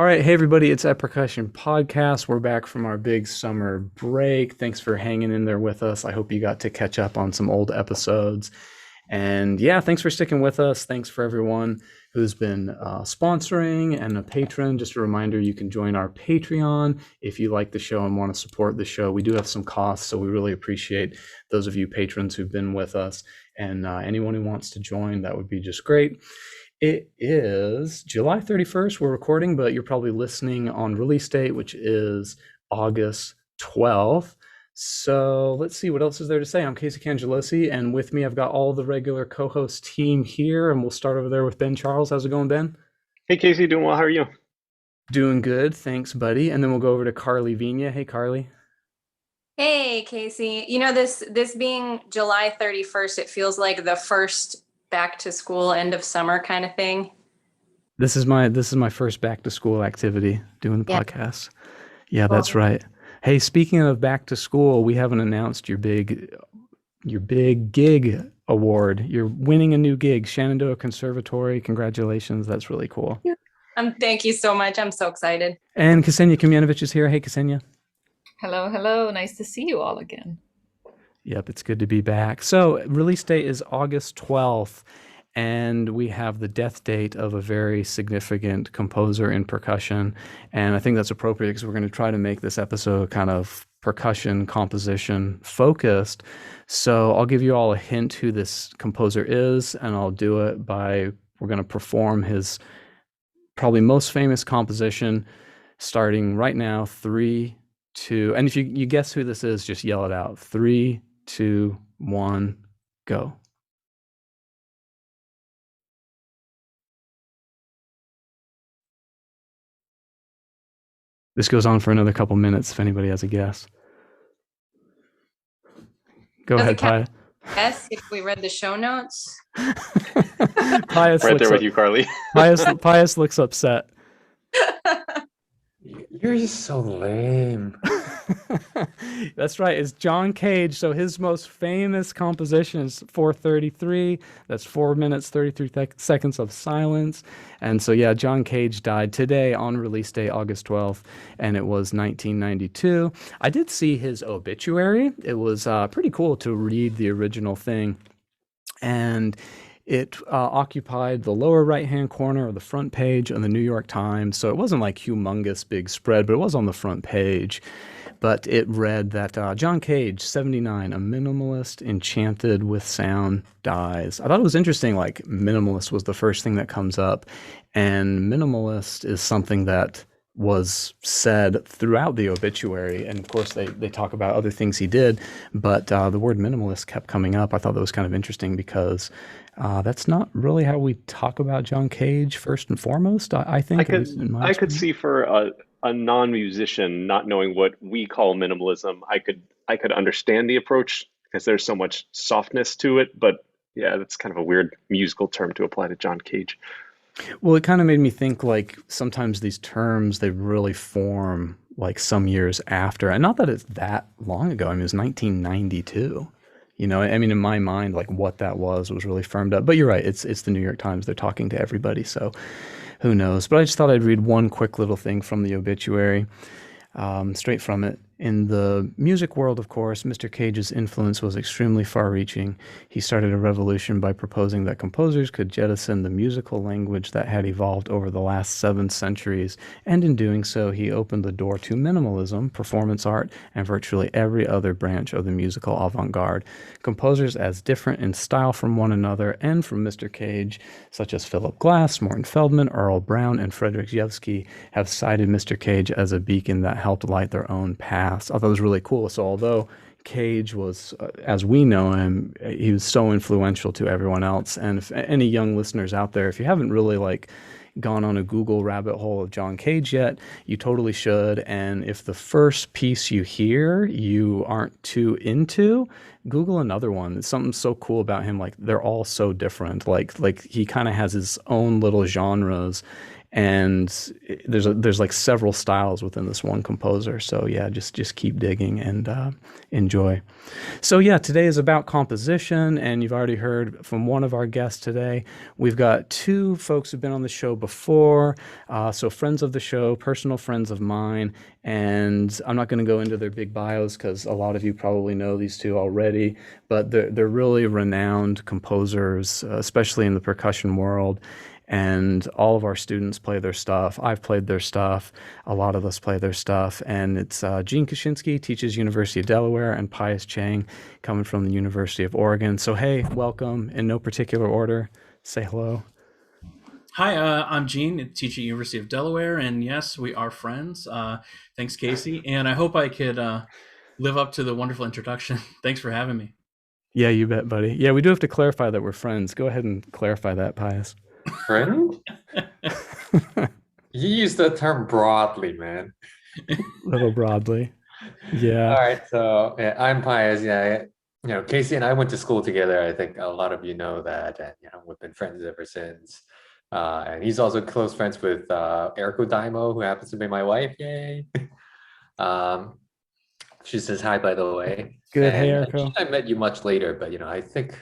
right, hey everybody, it's a Percussion Podcast. We're back from our big summer break. Thanks for hanging in there with us. I hope you got to catch up on some old episodes. And yeah, thanks for sticking with us. Thanks for everyone who's been sponsoring and a patron. Just a reminder, you can join our Patreon if you like the show and want to support the show. We do have some costs, so we really appreciate those of you patrons who've been with us. And anyone who wants to join, that would be just great. It is July 31st. We're recording, but you're probably listening on release date, which is August 12th. So let's see what else is there to say. I'm Casey Cangelosi, and with me, I've got all the regular co-host team here, and we'll start over there with Ben Charles. How's it going, Ben? Hey Casey, doing well. How are you? Doing good. Thanks, buddy. And then we'll go over to Karli Vina. Hey, Karli. Hey, Casey. This being July 31st, it feels like the first back to school end of summer kind of thing. This is my first back to school activity doing the Yeah. podcast. Yeah, Cool. that's right. Hey, speaking of back to school, we haven't announced your big gig award. You're winning a new gig, Shenandoah Conservatory. Congratulations. That's really cool. Thank you so much. I'm so excited. And Ksenija Komljenović is here. Hey, Ksenija. Hello, hello. Nice to see you all again. Yep, it's good to be back. So, release date is August 12th, and we have the death date of a very significant composer in percussion. And I think that's appropriate because we're going to try to make this episode kind of percussion composition focused. So, I'll give you all a hint who this composer is, and I'll do it by we're going to perform his probably most famous composition starting right now. 3, 2, and if you guess who this is, just yell it out. 3, 2, 1, go. This goes on for another couple minutes if anybody has a guess. Go Does ahead, it count? Pius. Yes, if we read the show notes. Pius Right looks there with you, Karli. Pius looks upset. You're just so lame. That's right. It's John Cage. So his most famous composition is 433. That's 4 minutes, 33 seconds of silence. And so, yeah, John Cage died today on release day, August 12th, and it was 1992. I did see his obituary. It was pretty cool to read the original thing. And it occupied the lower right-hand corner of the front page of the New York Times. So it wasn't like humongous big spread, but it was on the front page. But it read that John Cage, 79, a minimalist enchanted with sound, dies. I thought it was interesting, like minimalist was the first thing that comes up. And minimalist is something that was said throughout the obituary. And of course, they talk about other things he did. But the word minimalist kept coming up. I thought that was kind of interesting because that's not really how we talk about John Cage first and foremost, I think. I at least in my could experience. see for a non-musician not knowing what we call minimalism, I could understand the approach because there's so much softness to it. But yeah, that's kind of a weird musical term to apply to John Cage. Well, it kind of made me think like sometimes these terms, they really form like some years after. And not that it's that long ago. I mean, it was 1992. You know, I mean, in my mind, like what that was really firmed up. But you're right. It's the New York Times. They're talking to everybody. So who knows? But I just thought I'd read one quick little thing from the obituary, straight from it. In the music world, of course, Mr. Cage's influence was extremely far-reaching. He started a revolution by proposing that composers could jettison the musical language that had evolved over the last 7 centuries, and in doing so, he opened the door to minimalism, performance art, and virtually every other branch of the musical avant-garde. Composers as different in style from one another and from Mr. Cage, such as Philip Glass, Morton Feldman, Earl Brown, and Frederick Rzewski, have cited Mr. Cage as a beacon that helped light their own path. I thought it was really cool. So although Cage was, as we know him, he was so influential to everyone else. And if any young listeners out there, if you haven't really like gone on a Google rabbit hole of John Cage yet, you totally should. And if the first piece you hear you aren't too into, Google another one. It's something so cool about him. Like they're all so different. Like he kind of has his own little genres. and there's like several styles within this one composer. So yeah, just keep digging and enjoy. So yeah, today is about composition, and you've already heard from one of our guests today. We've got two folks who've been on the show before, so friends of the show, personal friends of mine, and I'm not going to go into their big bios because a lot of you probably know these two already, but they're really renowned composers, especially in the percussion world. And all of our students play their stuff. I've played their stuff. A lot of us play their stuff. And it's Gene Koshinski, teaches University of Delaware, and Pius Cheung, coming from the University of Oregon. So hey, welcome in no particular order. Say hello. Hi, I'm Gene, I teach at University of Delaware, and yes, we are friends. Thanks, Casey. And I hope I could live up to the wonderful introduction. Thanks for having me. Yeah, you bet, buddy. Yeah, we do have to clarify that we're friends. Go ahead and clarify that, Pius. Friend? You use the term broadly, man. Little broadly. Yeah. All right, so yeah, I'm Pius. Yeah, Casey and I went to school together. I think a lot of you know that, and we've been friends ever since. And he's also close friends with Eriko Daimo, who happens to be my wife. Yay! She says hi, by the way. Good. Hey, And Eriko. I met you much later, but I think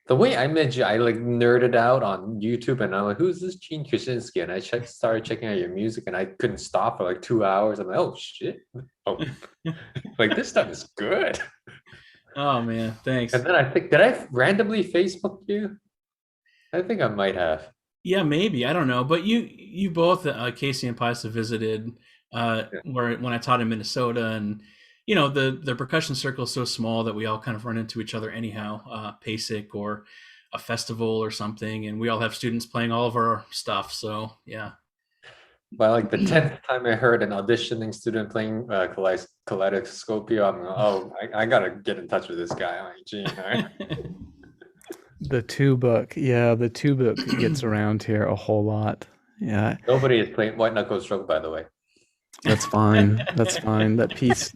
the way I met you, I like nerded out on YouTube, and I'm like, "Who's this Gene Koshinski?" And I started checking out your music, and I couldn't stop for like 2 hours. I'm like, "Oh shit! Oh, like this stuff is good." Oh man, thanks. And then I think, did I randomly Facebook you? I think I might have. Yeah, maybe, I don't know. But you both, Casey and Pius, have visited when I taught in Minnesota, and the percussion circle is so small that we all kind of run into each other anyhow, PASIC or a festival or something, and we all have students playing all of our stuff. So yeah. By like the 10th time I heard an auditioning student playing Kaleidoscopio, I'm like, oh, I gotta get in touch with this guy. I'm like, Gene, all right. The two book. Yeah, the two book gets around here a whole lot. Yeah. Nobody is playing White Knuckle Stroke, by the way. That's fine. That's fine. That piece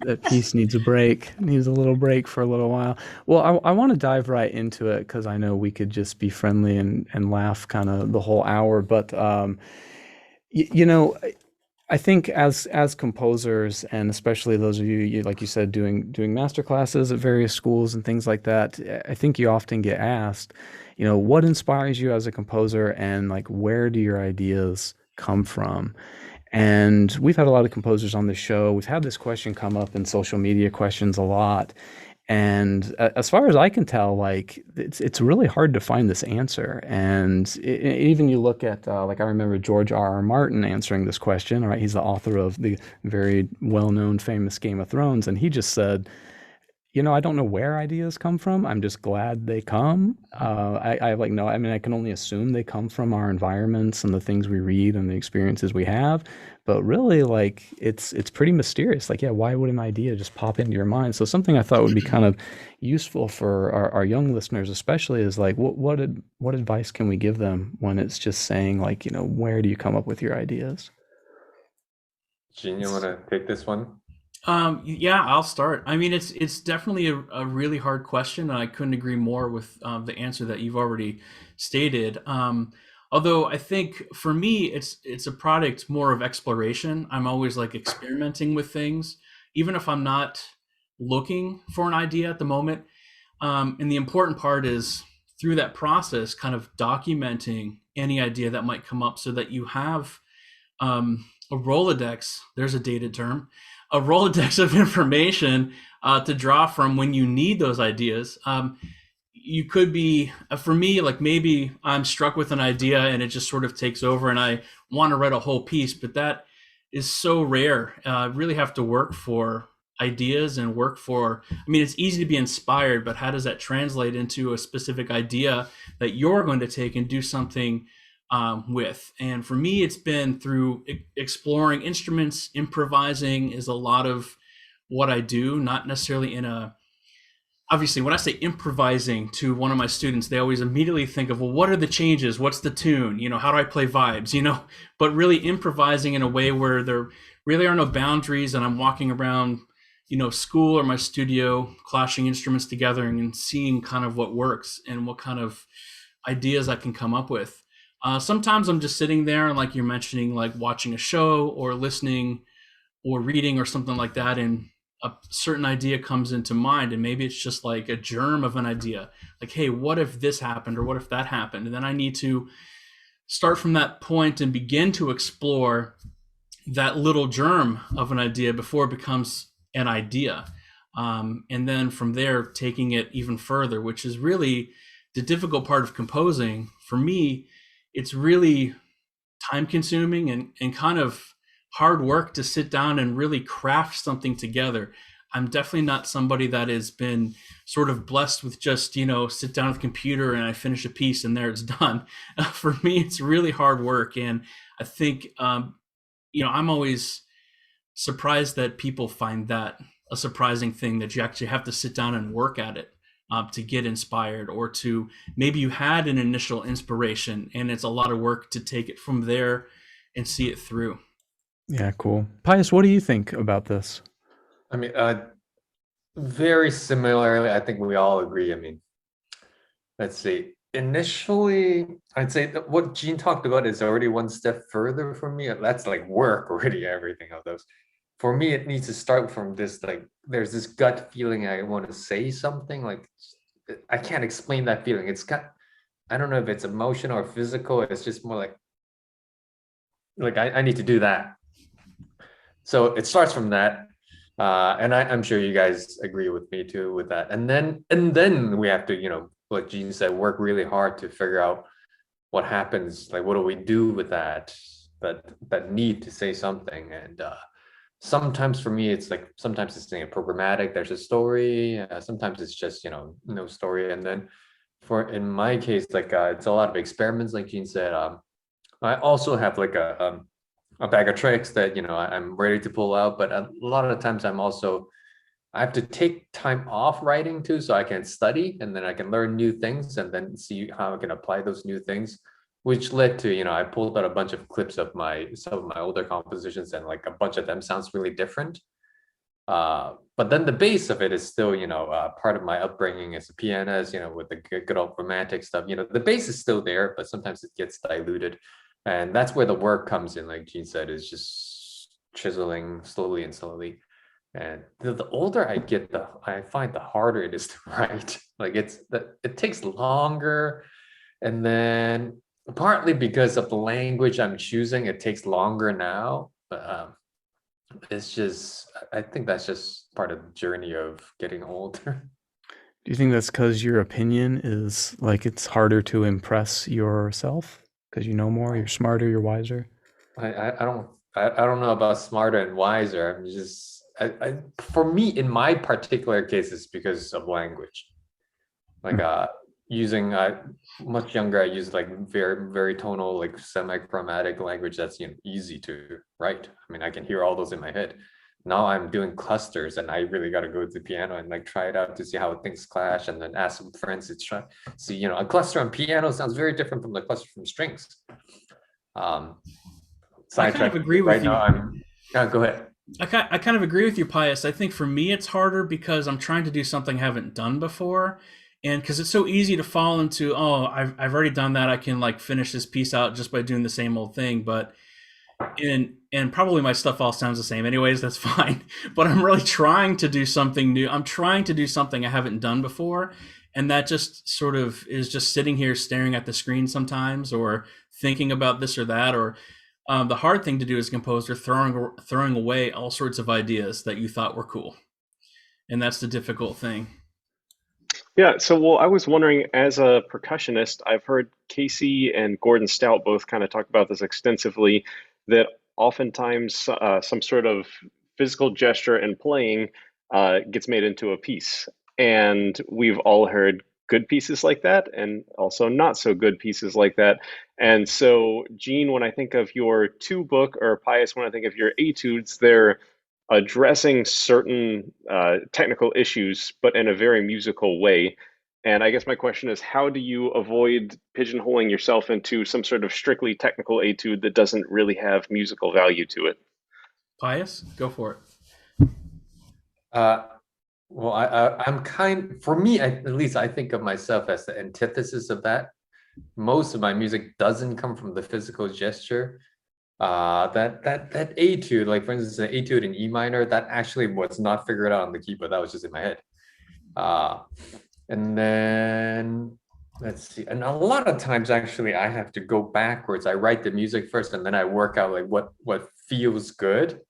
needs a break. Needs a little break for a little while. Well, I want to dive right into it because I know we could just be friendly and laugh kind of the whole hour. But I think as composers, and especially those of you, like you said, doing master classes at various schools and things like that, I think you often get asked, what inspires you as a composer, and like where do your ideas come from? And we've had a lot of composers on the show. We've had this question come up in social media questions a lot. And as far as I can tell, like it's really hard to find this answer. And even you look at like I remember George R.R. Martin answering this question. Right, he's the author of the very well-known, famous Game of Thrones, and he just said, I don't know where ideas come from. I'm just glad they come. I like no. I mean, I can only assume they come from our environments and the things we read and the experiences we have. But really, like it's pretty mysterious. Like, yeah, why would an idea just pop into your mind? So something I thought would be kind of useful for our young listeners, especially, is like, what advice can we give them when it's just saying like, where do you come up with your ideas? Gene, you want to take this one? Yeah, I'll start. I mean, it's definitely a really hard question, and I couldn't agree more with the answer that you've already stated. Although I think for me, it's a product more of exploration. I'm always like experimenting with things, even if I'm not looking for an idea at the moment. And the important part is through that process, kind of documenting any idea that might come up, so that you have a Rolodex. There's a dated term. A Rolodex of information to draw from when you need those ideas. You could be, for me, like maybe I'm struck with an idea and it just sort of takes over and I want to write a whole piece, but that is so rare. Really have to work for ideas and it's easy to be inspired, but how does that translate into a specific idea that you're going to take and do something with? And for me, it's been through exploring instruments. Improvising is a lot of what I do, not necessarily obviously when I say improvising to one of my students, they always immediately think of, well, what are the changes? What's the tune? How do I play vibes? But really improvising in a way where there really are no boundaries, and I'm walking around, school or my studio, clashing instruments together and seeing kind of what works and what kind of ideas I can come up with. Sometimes I'm just sitting there and, like you're mentioning, like watching a show or listening or reading or something like that, and a certain idea comes into mind, and maybe it's just like a germ of an idea, like, hey, what if this happened, or what if that happened? And then I need to start from that point and begin to explore that little germ of an idea before it becomes an idea. And then from there, taking it even further, which is really the difficult part of composing. For me, it's really time consuming and kind of hard work to sit down and really craft something together. I'm definitely not somebody that has been sort of blessed with just, sit down at the computer and I finish a piece and there it's done. For me, it's really hard work. And I think, I'm always surprised that people find that a surprising thing, that you actually have to sit down and work at it to get inspired, or to maybe you had an initial inspiration and it's a lot of work to take it from there and see it through. Yeah, cool. Pius, what do you think about this? I mean, very similarly, I think we all agree. I mean, let's see. Initially, I'd say that what Gene talked about is already one step further for me. That's like work already, everything of those. For me, it needs to start from this, like, there's this gut feeling I want to say something. Like, I can't explain that feeling. I don't know if it's emotional or physical. It's just more like I need to do that. So it starts from that. And I'm sure you guys agree with me too with that. And then we have to, like Gene said, work really hard to figure out what happens. Like, what do we do with that need to say something? And sometimes for me, it's like, sometimes it's programmatic. There's a story. Sometimes it's just, no story. And then in my case, like it's a lot of experiments, like Gene said. I also have like a bag of tricks that I'm ready to pull out, but a lot of the times I have to take time off writing too, so I can study and then I can learn new things and then see how I can apply those new things, which led to I pulled out a bunch of clips of some of my older compositions, and like a bunch of them sounds really different. But then the base of it is still part of my upbringing as a pianist, with the good old romantic stuff. The base is still there, but sometimes it gets diluted. And that's where the work comes in, like Gene said, is just chiseling slowly and slowly. And the older I get, I find the harder it is to write. Like it takes longer. And then partly because of the language I'm choosing, it takes longer now. But I think that's just part of the journey of getting older. Do you think that's because your opinion is like it's harder to impress yourself? Because you know more, you're smarter, you're wiser. I don't know about smarter and wiser. I'm just for me, in my particular case, it's because of language. Like using much younger, I used like very, very tonal, like semi-chromatic language that's easy to write. I mean, I can hear all those in my head. Now I'm doing clusters, and I really got to go to the piano and like try it out to see how things clash, and then ask some friends to try. See, a cluster on piano sounds very different from the cluster from strings. I kind of agree with you. Go ahead. I kind of agree with you, Pius. I think for me it's harder because I'm trying to do something I haven't done before, and because it's so easy to fall into, I've already done that. I can like finish this piece out just by doing the same old thing, but. And probably my stuff all sounds the same anyways, that's fine. But I'm really trying to do something new. I'm trying to do something I haven't done before. And that just sort of is just sitting here staring at the screen sometimes, or thinking about this or that. Or the hard thing to do as a composer, throwing away all sorts of ideas that you thought were cool. And that's the difficult thing. Yeah, so I was wondering, as a percussionist, I've heard Casey and Gordon Stout both kind of talk about this extensively, that oftentimes some sort of physical gesture and playing gets made into a piece. And we've all heard good pieces like that, and also not so good pieces like that. And so, Gene, when I think of your two book, or Pius, when I think of your etudes, they're addressing certain technical issues, but in a very musical way. And I guess my question is, how do you avoid pigeonholing yourself into some sort of strictly technical etude that doesn't really have musical value to it? Pius, go for it. Well, for me, at least I think of myself as the antithesis of that. most of my music doesn't come from the physical gesture. That etude, like for instance, the etude in E minor, that actually was not figured out on the keyboard. That was just in my head. And then let's see. And a lot of times, actually, I have to go backwards. I write the music first, and then I work out like what feels good.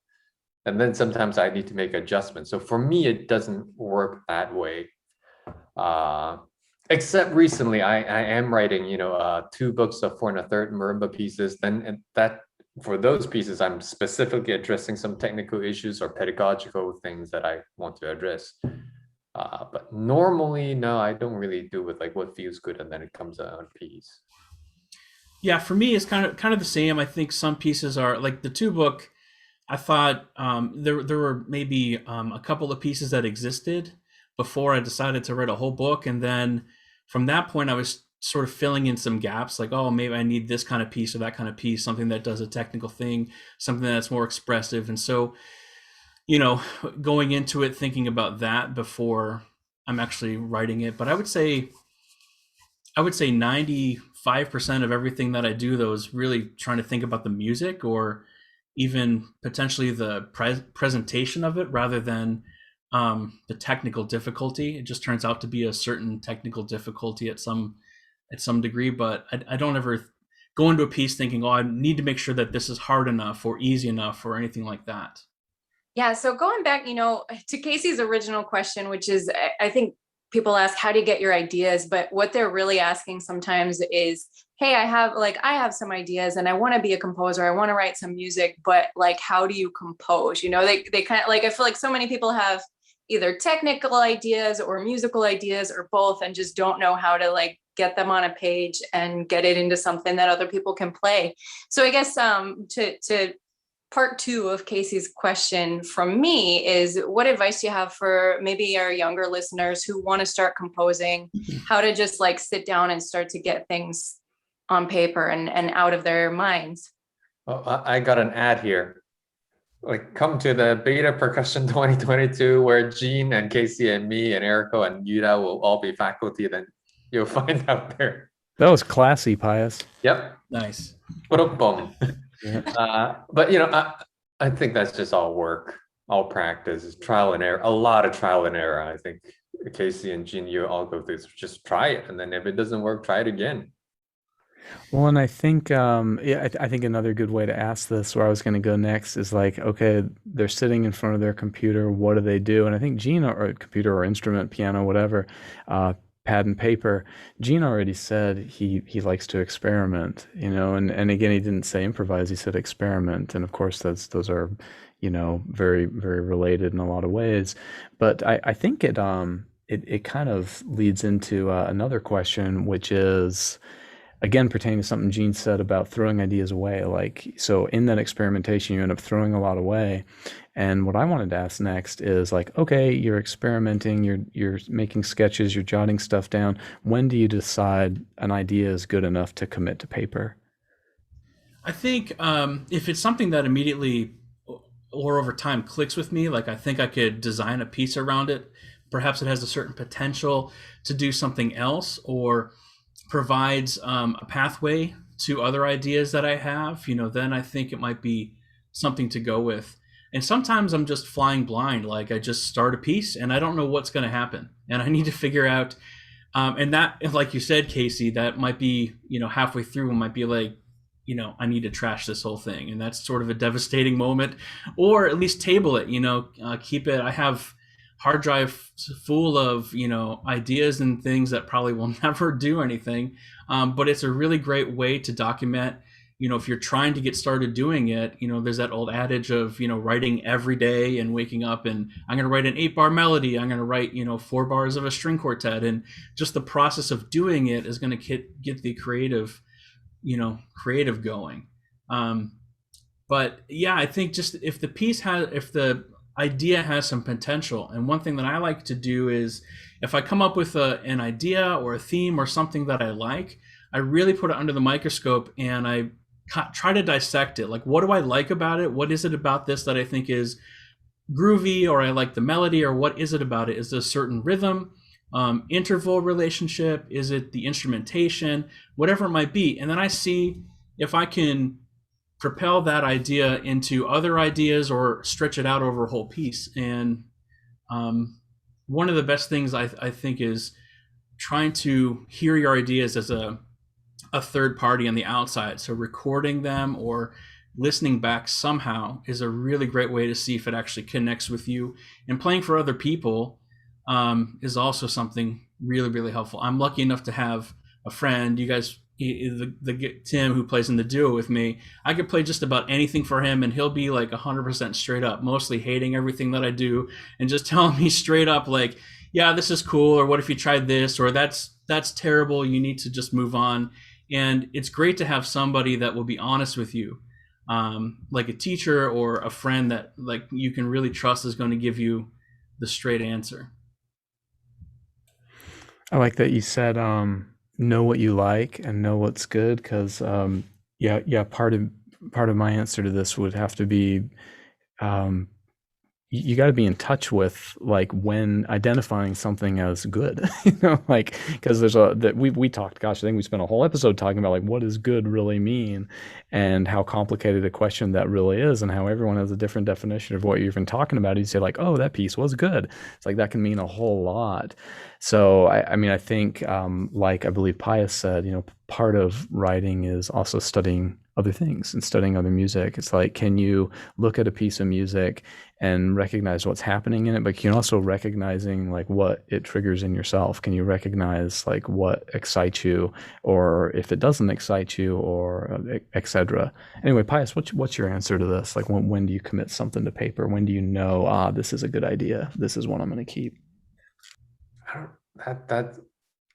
And then sometimes I need to make adjustments. So for me, it doesn't work that way. Except recently, I am writing, 2 books of 4 1/3 marimba pieces. Then that for those pieces, I'm specifically addressing some technical issues or pedagogical things that I want to address. But normally, no, I don't really do with like what feels good and then it comes out on piece. Yeah, for me, it's kind of the same. I think some pieces are like the 2 book. I thought there were maybe a couple of pieces that existed before I decided to write a whole book, and then from that point, I was sort of filling in some gaps, like, oh, maybe I need this kind of piece or that kind of piece, something that does a technical thing, something that's more expressive, and so, going into it, thinking about that before I'm actually writing it. But I would say 95% of everything that I do, though, is really trying to think about the music or even potentially the presentation of it rather than the technical difficulty. It just turns out to be a certain technical difficulty at some degree, but I don't ever go into a piece thinking, oh, I need to make sure that this is hard enough or easy enough or anything like that. Yeah. So going back, to Casey's original question, which is, I think people ask, how do you get your ideas? But what they're really asking sometimes is, hey, I have some ideas and I want to be a composer. I want to write some music, but like, how do you compose? They kind of like, I feel like so many people have either technical ideas or musical ideas or both, and just don't know how to like get them on a page and get it into something that other people can play. So I guess to part 2 of Casey's question from me is, what advice do you have for maybe our younger listeners who want to start composing, how to just like sit down and start to get things on paper and out of their minds? Oh, I got an ad here. Like, come to the Beta Percussion 2022, where Gene and Casey and me and Erico and Yuda will all be faculty. Then you'll find out there. That was classy, Pius. Yep. Nice. Boom. Yeah. But I think that's just all work, all practice, trial and error. A lot of trial and error. I think Casey and Gene, you all go through. Just try it, and then if it doesn't work, try it again. Well, and I think, I think another good way to ask this, where I was going to go next, is like, okay, they're sitting in front of their computer. What do they do? And I think Gene, or computer or instrument, piano, whatever, pad and paper. Gene already said he likes to experiment, and again, he didn't say improvise. He said experiment, and of course, those are, very, very related in a lot of ways. But I think it kind of leads into another question, which is, again, pertaining to something Gene said about throwing ideas away. Like, so in that experimentation, you end up throwing a lot away. And what I wanted to ask next is like, okay, you're experimenting, you're making sketches, you're jotting stuff down. When do you decide an idea is good enough to commit to paper? I think if it's something that immediately or over time clicks with me, like I think I could design a piece around it, perhaps it has a certain potential to do something else, or provides a pathway to other ideas that I have, then I think it might be something to go with. And sometimes I'm just flying blind, like I just start a piece and I don't know what's going to happen, and I need to figure out. And that, like you said, Casey, that might be, halfway through, it might be like, I need to trash this whole thing, and that's sort of a devastating moment, or at least table it, keep it. I have hard drive full of ideas and things that probably will never do anything, but it's a really great way to document. If you're trying to get started doing it, there's that old adage of writing every day and waking up and I'm going to write an 8-bar melody, I'm going to write 4 bars of a string quartet, and just the process of doing it is going to get the creative going. But yeah, I think just if the idea has some potential. And one thing that I like to do is, if I come up with an idea or a theme or something that I like, I really put it under the microscope and I try to dissect it. Like, what do I like about it? What is it about this that I think is groovy, or I like the melody, or what is it about it? Is there a certain rhythm? interval relationship? Is it the instrumentation? Whatever it might be. And then I see if I can propel that idea into other ideas or stretch it out over a whole piece. And one of the best things I think is trying to hear your ideas as a third party on the outside. So recording them or listening back somehow is a really great way to see if it actually connects with you. And playing for other people is also something really, really helpful. I'm lucky enough to have a friend, you guys, the Tim, who plays in the duo with me. I could play just about anything for him and he'll be like 100% straight up, mostly hating everything that I do and just telling me straight up like, yeah, this is cool, or what if you tried this, or that's terrible, you need to just move on. And it's great to have somebody that will be honest with you, like a teacher or a friend that like you can really trust is going to give you the straight answer. I like that you said know what you like and know what's good, because part of my answer to this would have to be you got to be in touch with like when identifying something as good, like, because there's we talked, gosh, I think we spent a whole episode talking about like what does good really mean and how complicated a question that really is and how everyone has a different definition of what you're even talking about. You say like, oh, that piece was good. It's like that can mean a whole lot. So I mean, I think like I believe Pius said, part of writing is also studying other things and studying other music. It's like, can you look at a piece of music and recognize what's happening in it, but can you also recognizing like what it triggers in yourself? Can you recognize like what excites you, or if it doesn't excite you, or etc. Anyway, Pius, what's your answer to this? Like when do you commit something to paper? When do you know, this is a good idea, this is what I'm going to keep?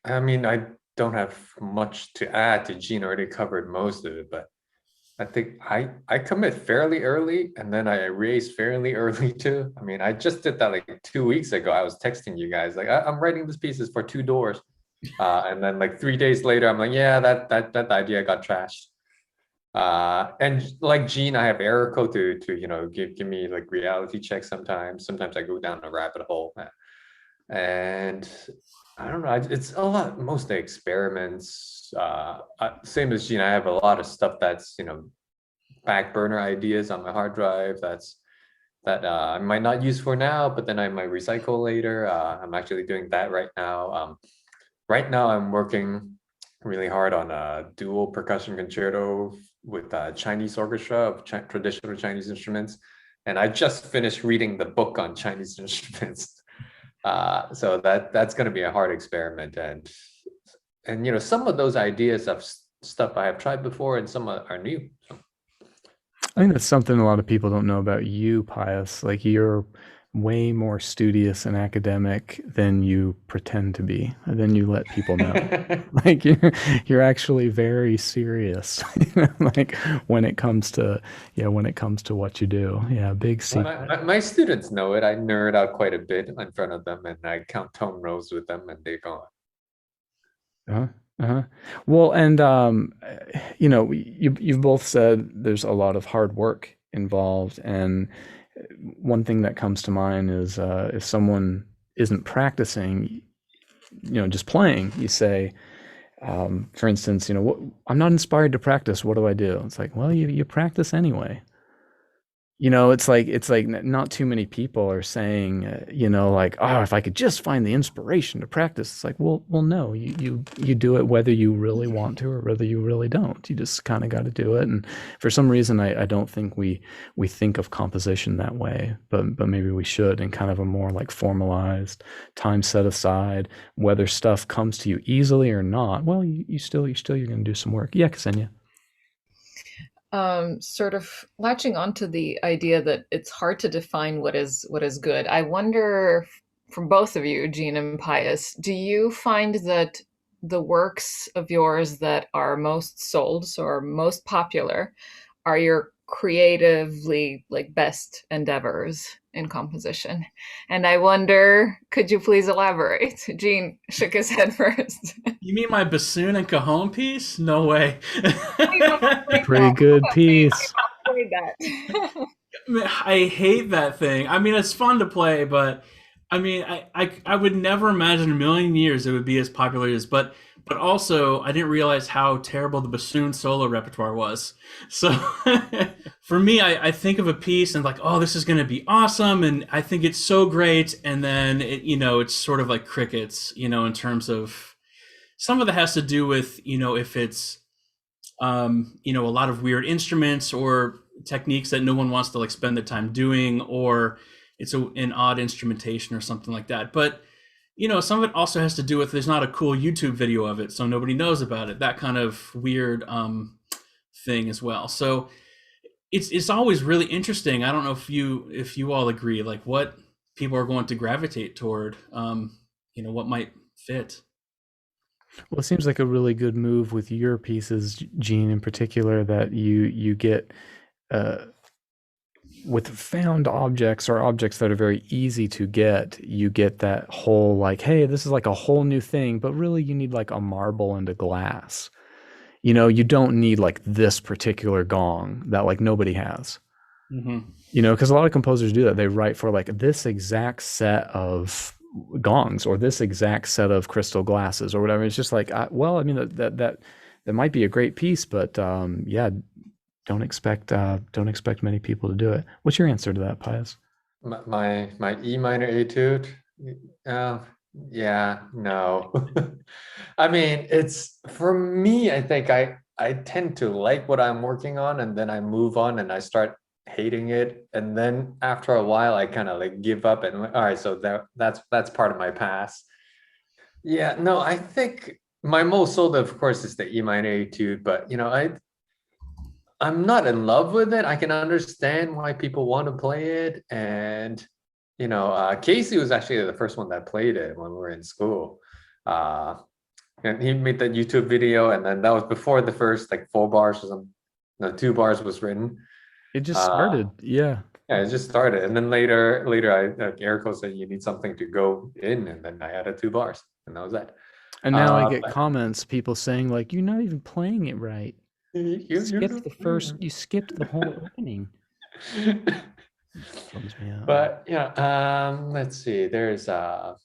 I mean, I don't have much to add to Gene, already covered most of it, but I think I commit fairly early and then I erase fairly early too. I mean, I just did that like 2 weeks ago. I was texting you guys like I'm writing this pieces for 2 doors, and then like 3 days later, I'm like, yeah, that idea got trashed. And like Gene, I have error code to give me like reality checks sometimes. Sometimes I go down a rabbit hole, and I don't know. It's a lot, mostly experiments. Same as Gene, I have a lot of stuff that's back burner ideas on my hard drive that I might not use for now, but then I might recycle later. I'm actually doing that right now. Right now, I'm working really hard on a dual percussion concerto with a Chinese orchestra of traditional Chinese instruments, and I just finished reading the book on Chinese instruments. So that's going to be a hard experiment, and some of those ideas of stuff I have tried before and some are new. I think that's something a lot of people don't know about you, Pius. Like you're way more studious and academic than you pretend to be, than you let people know. Like you're actually very serious, like when it comes to what you do. Yeah, big secret. My students know it. I nerd out quite a bit in front of them, and I count tone rows with them, and they go. Well, and you've both said there's a lot of hard work involved, and one thing that comes to mind is if someone isn't practicing, just playing, you say, for instance, I'm not inspired to practice. What do I do? It's like, well, you practice anyway. It's like not too many people are saying, like, oh, if I could just find the inspiration to practice. It's like, well, no, you do it whether you really want to or whether you really don't. You just kind of got to do it. And for some reason, I don't think we think of composition that way, but maybe we should, in kind of a more like formalized time set aside, whether stuff comes to you easily or not. Well, you're going to do some work. Yeah, Ksenija. Sort of latching onto the idea that it's hard to define what is good. I wonder, from both of you, Gene and Pius, do you find that the works of yours that are most sold or most popular are your creatively like best endeavors in composition? And I wonder, could you please elaborate? Gene shook his head first. You mean my bassoon and cajon piece? No way. Pretty good piece. I hate that thing. I mean, it's fun to play, but I mean, I would never imagine in a million years it would be as popular as, but also I didn't realize how terrible the bassoon solo repertoire was. So for me, I think of a piece and like, oh, this is going to be awesome, and I think it's so great, and then it's sort of like crickets, in terms of some of it has to do with if it's a lot of weird instruments or techniques that no one wants to like spend the time doing, or it's an odd instrumentation or something like that. But some of it also has to do with there's not a cool YouTube video of it, so nobody knows about it. That kind of weird thing as well. So it's always really interesting. I don't know if you all agree, like what people are going to gravitate toward. What might fit. Well, it seems like a really good move with your pieces, Gene, in particular, that you get with found objects or objects that are very easy to get. You get that whole like, hey, this is like a whole new thing, but really you need like a marble and a glass. You don't need like this particular gong that like nobody has. Mm-hmm. Because a lot of composers do that. They write for like this exact set of gongs or this exact set of crystal glasses or whatever. It's just like, well, I mean that might be a great piece, but yeah, don't expect many people to do it. What's your answer to that, Pius? My E minor etude. Yeah, no. I mean, it's for me, I think I tend to like what I'm working on, and then I move on and I start hating it, and then after a while I kind of like give up and I'm like, all right, so that's part of my past. Yeah, no, I think my most sold, of course, is the E minor etude, but I'm not in love with it. I can understand why people want to play it, and Casey was actually the first one that played it when we were in school. And he made that YouTube video, and then that was before the first like 4 bars or something. No, 2 bars was written. It just started. Yeah, it just started, and then later Erico said you need something to go in, and then I added 2 bars, and that was it. And now I get comments, people saying like, "You're not even playing it right. You skipped the whole opening." Bums me out. But let's see. There's I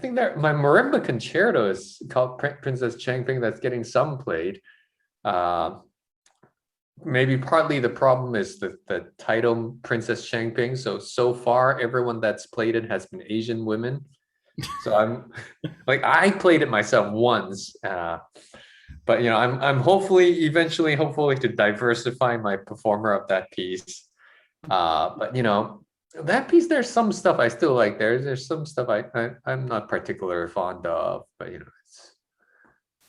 think my marimba concerto is called Princess Chang Ping that's getting some played. Maybe partly the problem is the title Princess Chang Ping. So far, everyone that's played it has been Asian women. So I'm like, I played it myself once, but I'm hopefully to diversify my performer of that piece. But that piece, there's some stuff I still like. There's some stuff I'm not particularly fond of, but it's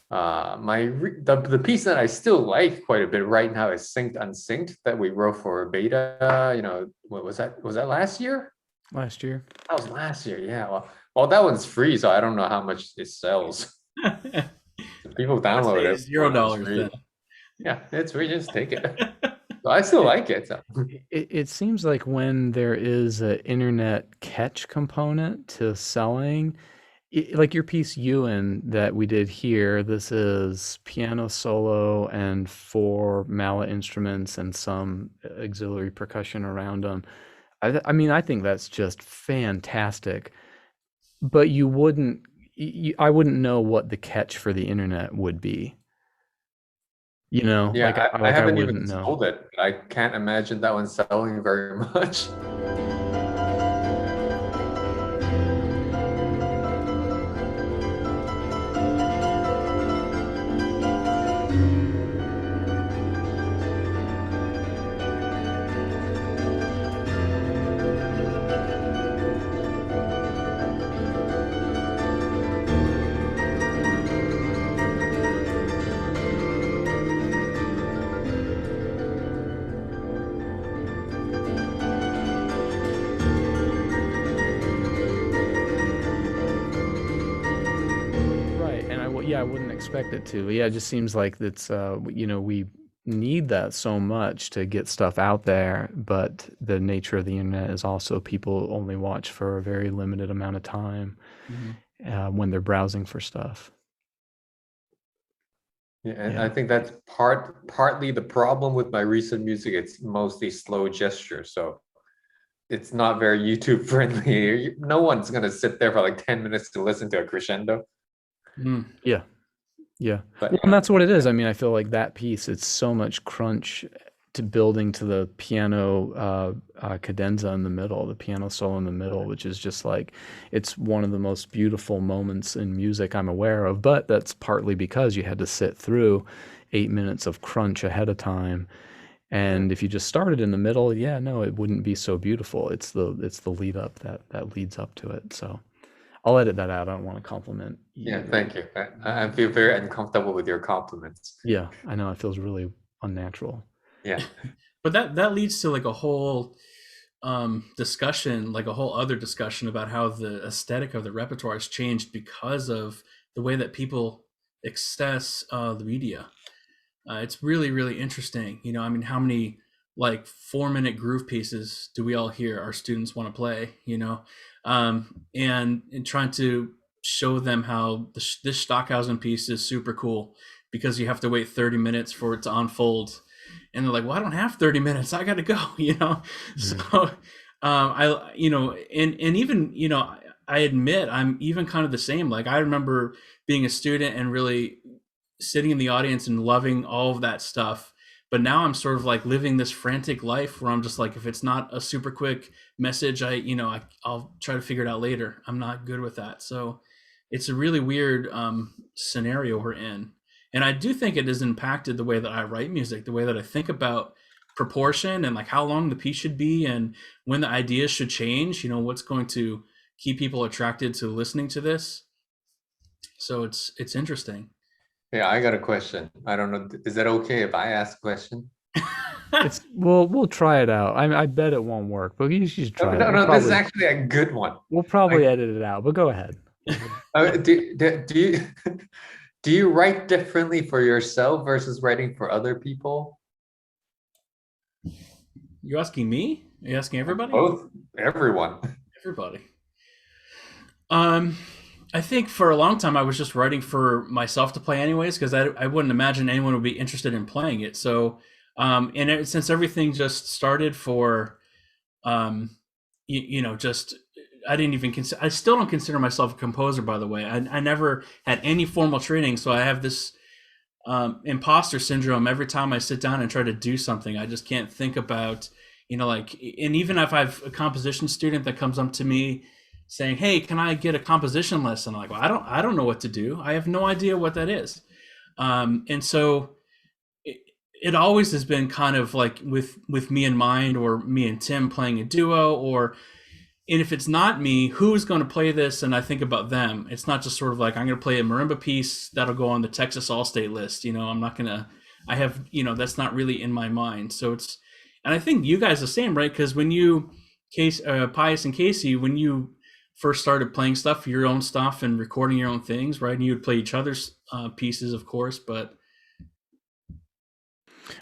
the piece that I still like quite a bit right now is Synced Unsynced that we wrote for beta. What was that? Was that last year? Last year. That was last year. Yeah. Well, that one's free, so I don't know how much it sells. People download it. $0 then. Yeah, it's free. Just take it. So I still like it. So. It seems like when there is an internet catch component to selling, like your piece Yuen that we did here, this is piano solo and 4 mallet instruments and some auxiliary percussion around them. I mean, I think that's just fantastic. But I wouldn't know what the catch for the internet would be. Yeah, like I haven't even wouldn't know. sold it. I can't imagine that one selling very much. I wouldn't expect it to. Yeah, it just seems like it's we need that so much to get stuff out there, but the nature of the internet is also people only watch for a very limited amount of time when they're browsing for stuff. Yeah, and I think that's partly the problem with my recent music. It's mostly slow gesture. So it's not very YouTube friendly. No one's gonna sit there for like 10 minutes to listen to a crescendo. Mm. Yeah. Yeah. But Well, and that's what it is. I mean, I feel like that piece, it's so much crunch to building to the piano cadenza in the middle, the piano solo in the middle, which is just like, it's one of the most beautiful moments in music I'm aware of. But that's partly because you had to sit through 8 minutes of crunch ahead of time. And if you just started in the middle, yeah, no, it wouldn't be so beautiful. It's the lead up that leads up to it. So I'll edit that out. I don't want to compliment you. yeah, thank you. I feel very uncomfortable with your compliments. Yeah, I know it feels really unnatural. Yeah. But that leads to like a whole discussion, like a whole other discussion about how the aesthetic of the repertoire has changed because of the way that people access the media. It's really, really interesting. You know, I mean, how many like 4-minute groove pieces do we all hear our students want to play? You know, and trying to show them how this Stockhausen piece is super cool because you have to wait 30 minutes for it to unfold, and they're like, "Well, I don't have 30 minutes. I got to go." You know, so I, you know, and even, you know, I admit I'm even kind of the same. Like I remember being a student and really sitting in the audience and loving all of that stuff. But now I'm sort of like living this frantic life where I'm just like, if it's not a super quick message, I'll try to figure it out later. I'm not good with that. So it's a really weird scenario we're in. And I do think it has impacted the way that I write music, the way that I think about proportion and like how long the piece should be and when the ideas should change, you know, what's going to keep people attracted to listening to this. So it's interesting. Yeah, I got a question. I don't know. Is that okay if I ask a question? We'll try it out. I bet it won't work, but you should try No, it. no, this is actually a good one. We'll probably edit it out, but go ahead. Do you do you write differently for yourself versus writing for other people? You asking me? Are you asking everybody? Both, everyone. Everybody. I think for a long time I was just writing for myself to play anyways, because I wouldn't imagine anyone would be interested in playing it. So, since everything just started for, just I didn't even consider. I still don't consider myself a composer, by the way. I never had any formal training, so I have this imposter syndrome every time I sit down and try to do something. I just can't think about, and even if I have a composition student that comes up to me saying, "Hey, can I get a composition lesson?" I'm like, "Well, I don't know what to do. I have no idea what that is." And so it always has been kind of like with me in mind, or me and Tim playing a duo, and if it's not me, who's going to play this? And I think about them. It's not just sort of like, I'm going to play a marimba piece that'll go on the Texas All-State list. I'm not going to, that's not really in my mind. So and I think you guys the same, right? Because when Pius and Casey, when you first started playing stuff, your own stuff and recording your own things, right? And you would play each other's pieces, of course, but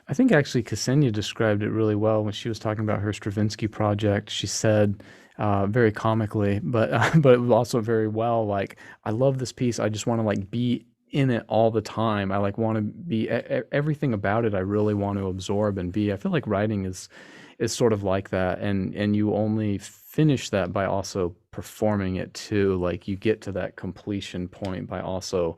I think actually Ksenija described it really well when she was talking about her Stravinsky project. She said, very comically, but but also very well, like, I love this piece. I just want to like be in it all the time. I like want to be everything about it. I really want to absorb and be. I feel like writing is sort of like that, and you only finish that by also performing it too. Like you get to that completion point by also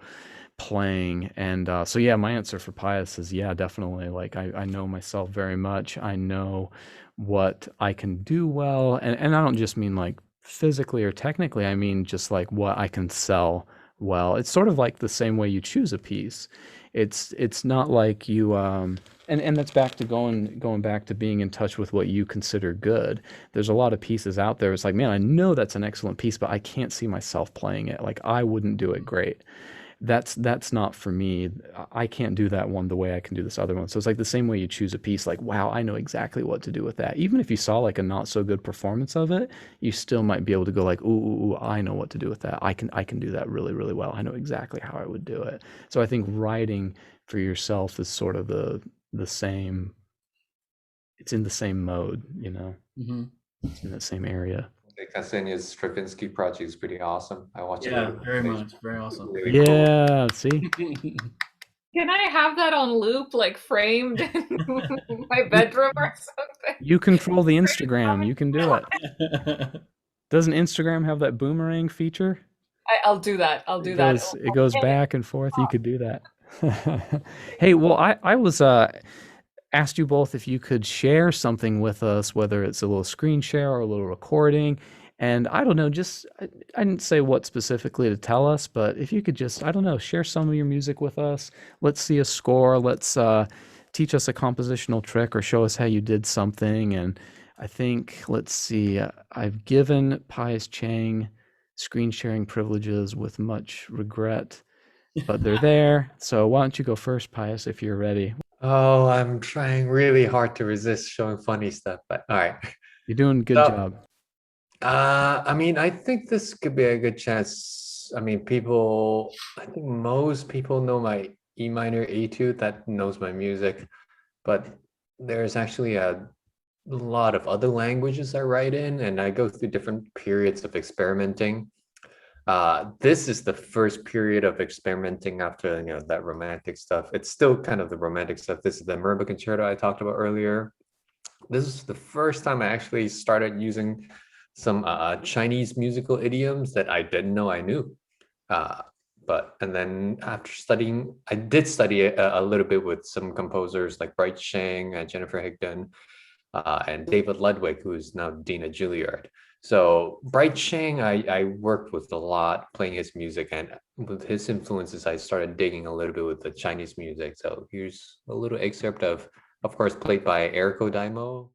playing. And so yeah, my answer for Pius is yeah, definitely. Like I know myself very much. I know what I can do well, and I don't just mean like physically or technically. I mean just like what I can sell well. It's sort of like the same way you choose a piece. It's not like you and that's back to going back to being in touch with what you consider good. There's a lot of pieces out there. It's like, man, I know that's an excellent piece, but I can't see myself playing it. Like I wouldn't do it great. That's not for me. I can't do that one the way I can do this other one. So it's like the same way you choose a piece, like, wow, I know exactly what to do with that. Even if you saw like a not so good performance of it, you still might be able to go like, ooh, I know what to do with that. I can do that really, really well. I know exactly how I would do it. So I think writing for yourself is sort of the same. It's in the same mode, mm-hmm. It's in that same area. Ksenija's Stravinsky project is pretty awesome. I watched it. Yeah, very much. Very awesome. Really cool. Yeah, see? Can I have that on loop, like framed in my bedroom or something? You control the Instagram. You can do it. Doesn't Instagram have that boomerang feature? I'll do that. I'll do It that. goes back and forth. You could do that. Hey, well, I was asked you both if you could share something with us, whether it's a little screen share or a little recording. And I don't know, just I didn't say what specifically to tell us, but if you could just, I don't know, share some of your music with us. Let's see a score. Let's teach us a compositional trick or show us how you did something. And I think, let's see, I've given Pius Cheung screen sharing privileges with much regret, but they're there. So why don't you go first, Pius, if you're ready? Oh, I'm trying really hard to resist showing funny stuff, but all right. You're doing a good So, job. I mean, I think this could be a good chance. I mean, I think most people know my E minor etude that knows my music, but there's actually a lot of other languages I write in, and I go through different periods of experimenting. This is the first period of experimenting after that romantic stuff. It's still kind of the romantic stuff. This is the Marimba concerto I talked about earlier. This is the first time I actually started using some Chinese musical idioms that I didn't know I knew. And then after studying, I did study a little bit with some composers like Bright Chang and Jennifer Higdon and David Ludwig, who is now Dean at Juilliard. So Bright Chang, I worked with a lot playing his music, and with his influences, I started digging a little bit with the Chinese music. So here's a little excerpt of course, played by Eriko Daimo.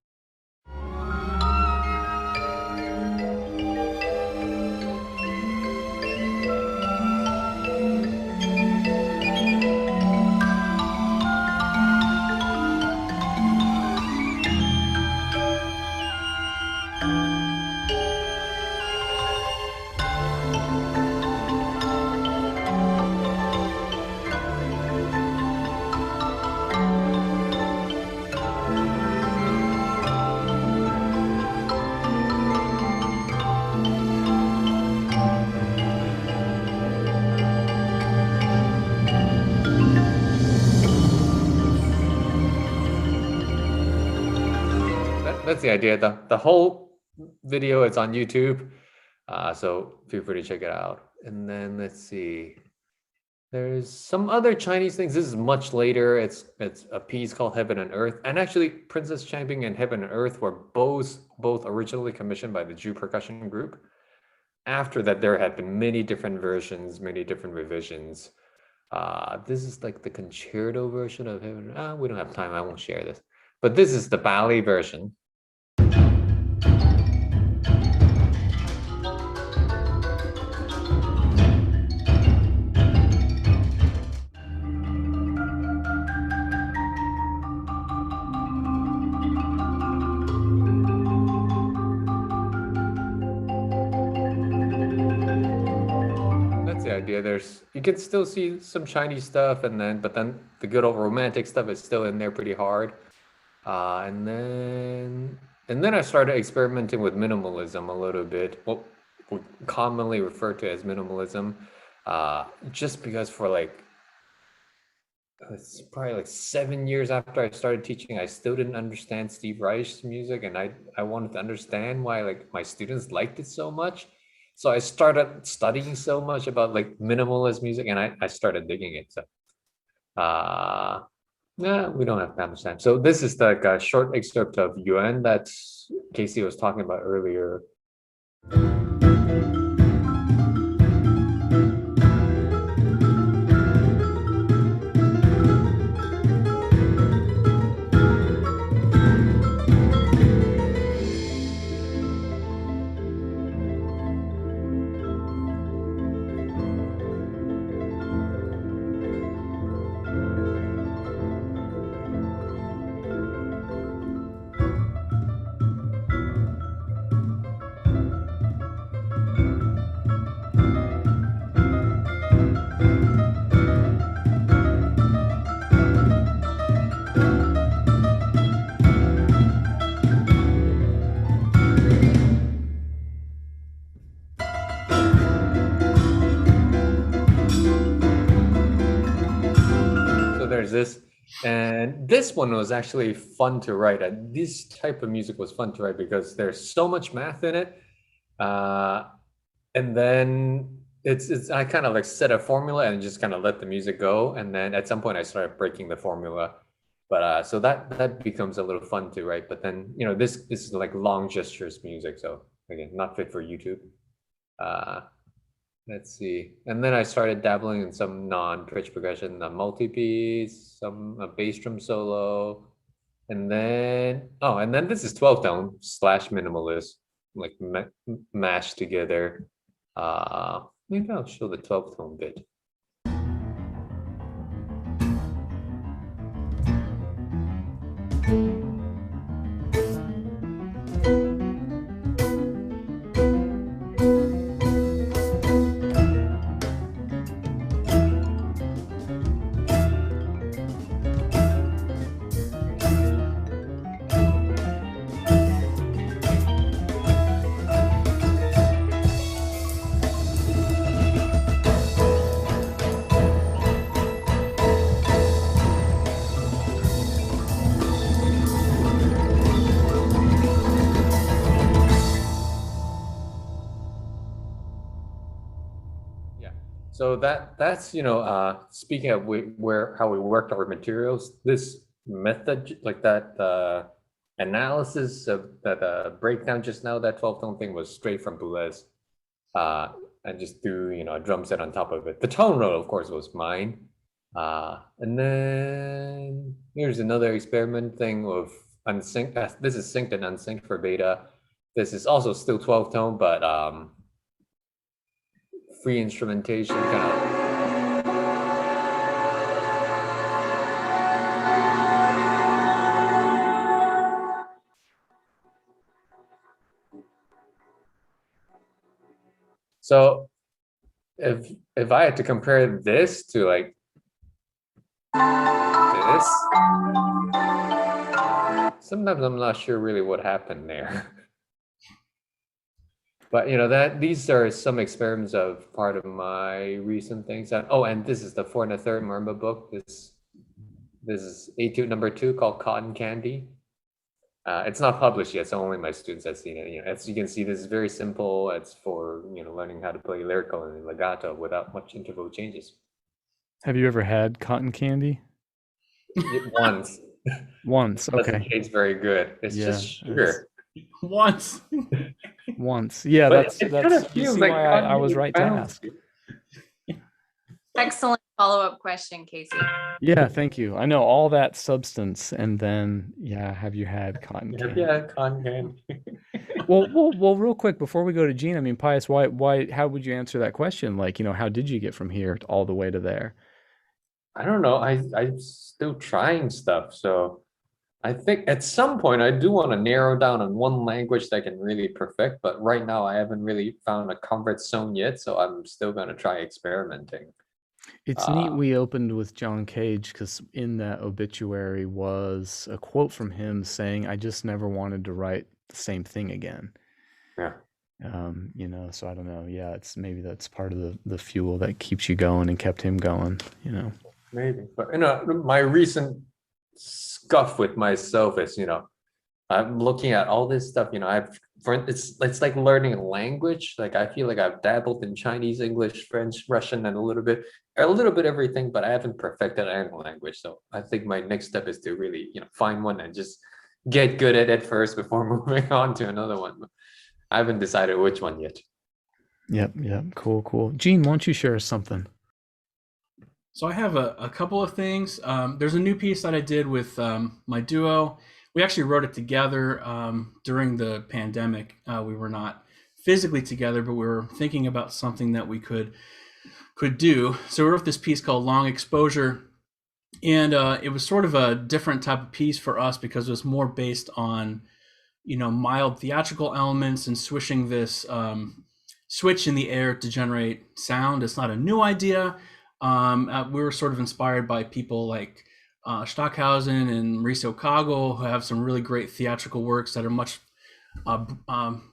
That's the idea. The whole video is on YouTube, so feel free to check it out. And then let's see, there's some other Chinese things. This is much later. It's a piece called Heaven and Earth, and actually Princess Champing and Heaven and Earth were both originally commissioned by the Jew Percussion Group. After that, there had been many different versions, many different revisions. This is like the concerto version of Heaven. We don't have time. I won't share this. But this is the ballet version. Idea. You can still see some Chinese stuff, but then the good old romantic stuff is still in there pretty hard. And then I started experimenting with minimalism a little bit, what we commonly refer to as minimalism, just because it's probably like 7 years after I started teaching, I still didn't understand Steve Reich's music, and I wanted to understand why my students liked it so much. So I started studying so much about minimalist music, and I started digging it. So we don't have that much time. So this is a short excerpt of Yuen that Casey was talking about earlier. there's this. And this one was actually fun to write. And this type of music was fun to write because there's so much math in it. And then it's I kind of like set a formula and just kind of let the music go. And then at some point I started breaking the formula. But so that becomes a little fun to write. But then, you know, this is like long gestures music. So again, not fit for YouTube. Let's see. And then I started dabbling in some non-pitch progression, a multi-piece, some a bass drum solo. And then, and then this is 12 tone / minimalist, like mashed together. Maybe I'll show the 12 tone bit. So that's speaking of how we worked our materials, this method like that analysis of that breakdown just now, that 12 tone thing was straight from Boulez, and just threw a drum set on top of it. The tone roll, of course, was mine, and then here's another experiment thing of unsynced. This is synced and unsynced for beta. This is also still 12 tone, but free instrumentation kind of. So if I had to compare this to like this, sometimes I'm not sure really what happened there. But these are some experiments of part of my recent things. And this is the 4 1/3 marimba book. This is Etude number 2 called Cotton Candy. It's not published yet, so only my students have seen it. As you can see, this is very simple. It's for learning how to play lyrical and legato without much interval changes. Have you ever had cotton candy? Once. Once, okay. Doesn't taste very good. It's just sugar. Once. Once. Yeah, But that's kind of feels like why I was right to ask. Excellent follow-up question, Casey. Yeah, thank you. I know all that substance, and then have you had cotton candy? Yeah, cotton candy. well, real quick before we go to Gene, I mean, Pius, how would you answer that question? Like, how did you get from here all the way to there? I don't know. I'm still trying stuff, so I think at some point I do want to narrow down on one language that I can really perfect, but right now I haven't really found a comfort zone yet, so I'm still going to try experimenting. It's neat we opened with John Cage because in that obituary was a quote from him saying, "I just never wanted to write the same thing again." Yeah. So I don't know. Yeah, maybe that's part of the fuel that keeps you going and kept him going, Maybe. But my recent scuff with myself is, I'm looking at all this stuff, it's like learning a language. Like I feel like I've dabbled in Chinese, English, French, Russian, and a little bit everything, but I haven't perfected any language. So I think my next step is to really, find one and just get good at it first before moving on to another one. I haven't decided which one yet. Yep. Cool. Gene, why don't you share something? So I have a couple of things. There's a new piece that I did with my duo. We actually wrote it together during the pandemic. We were not physically together, but we were thinking about something that we could do. So we wrote this piece called Long Exposure. And it was sort of a different type of piece for us because it was more based on, mild theatrical elements and swishing this switch in the air to generate sound. It's not a new idea. We were sort of inspired by people like Stockhausen and Mauricio Kagel, who have some really great theatrical works that are much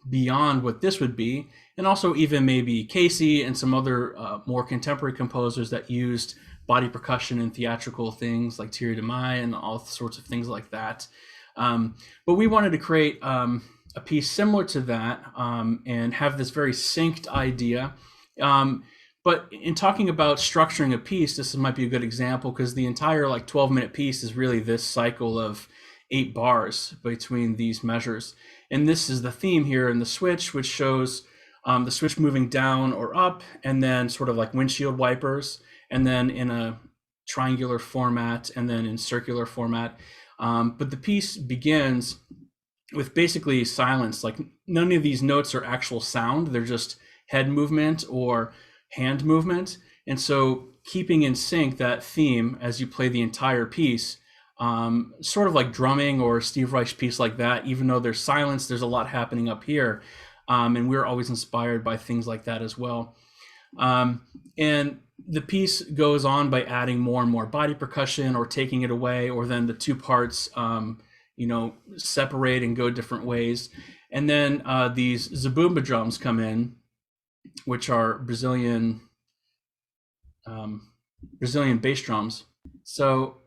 beyond what this would be, and also even maybe Casey and some other more contemporary composers that used body percussion and theatrical things like Thierry de Mai and all sorts of things like that. But we wanted to create a piece similar to that and have this very synced idea. But in talking about structuring a piece, this might be a good example, because the entire like 12-minute piece is really this cycle of 8 bars between these measures. And this is the theme here in the switch, which shows the switch moving down or up, and then sort of like windshield wipers, and then in a triangular format, and then in circular format. But the piece begins with basically silence. Like none of these notes are actual sound. They're just head movement or hand movement. And so keeping in sync that theme as you play the entire piece, sort of like drumming or Steve Reich's piece like that, even though there's silence, there's a lot happening up here. And we're always inspired by things like that as well. And the piece goes on by adding more and more body percussion or taking it away, or then the two parts, separate and go different ways. And then these zabumba drums come in, which are Brazilian bass drums. So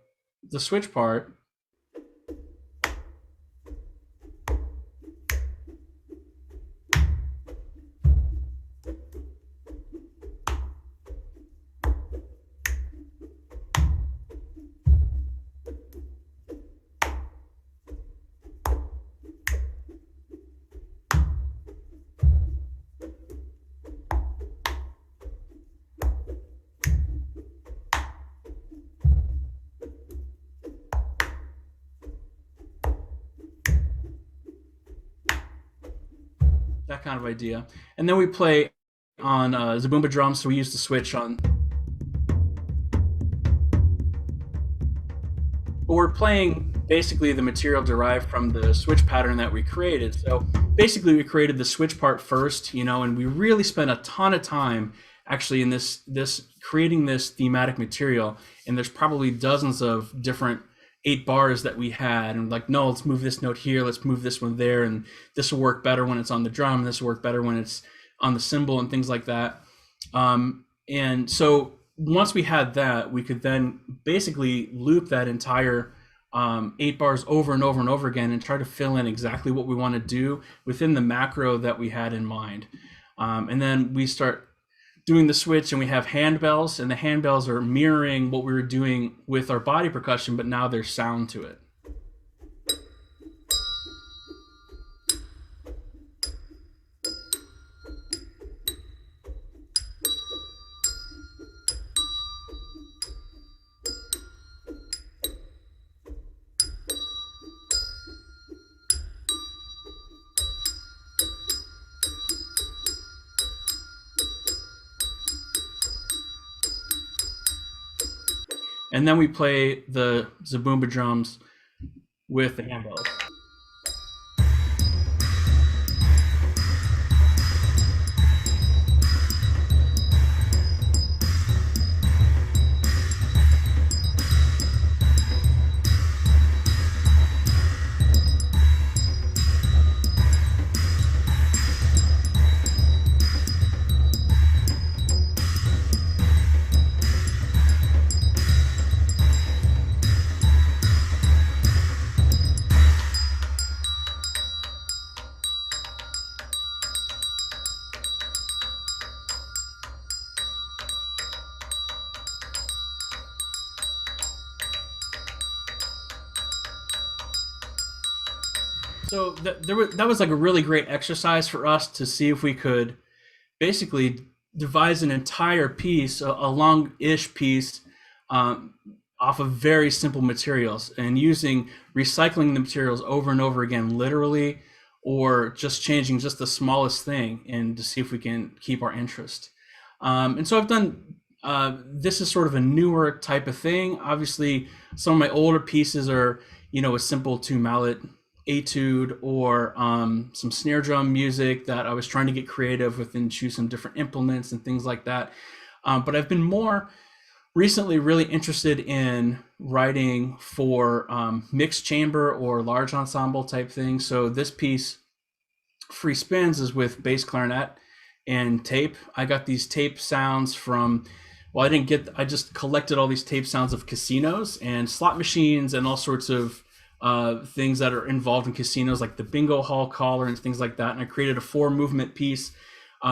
the switch part, that kind of idea. And then we play on zabumba drums, so we use the switch on. But we're playing basically the material derived from the switch pattern that we created. So basically we created the switch part first, and we really spent a ton of time actually in this creating this thematic material. And there's probably dozens of different 8 bars that we had, and like, no, let's move this note here, let's move this one there, and this will work better when it's on the drum, and this will work better when it's on the cymbal, and things like that. And so once we had that, we could then basically loop that entire 8 bars over and over and over again and try to fill in exactly what we want to do within the macro that we had in mind. And then we start doing the switch, and we have handbells, and the handbells are mirroring what we were doing with our body percussion, but now there's sound to it. And then we play the zabumba drums with the handbells. So that was like a really great exercise for us to see if we could basically devise an entire piece, a long-ish piece, off of very simple materials, and recycling the materials over and over again, literally, or just changing just the smallest thing, and to see if we can keep our interest. And so I've done, this is sort of a newer type of thing. Obviously, some of my older pieces are, a simple 2-mallet etude, or some snare drum music that I was trying to get creative with and choose some different implements and things like that. But I've been more recently really interested in writing for mixed chamber or large ensemble type things. So this piece free spins is with bass clarinet and tape. I got these tape sounds from, well, I just collected all these tape sounds of casinos and slot machines and all sorts of things that are involved in casinos, like the bingo hall caller and things like that. And I created a 4-movement piece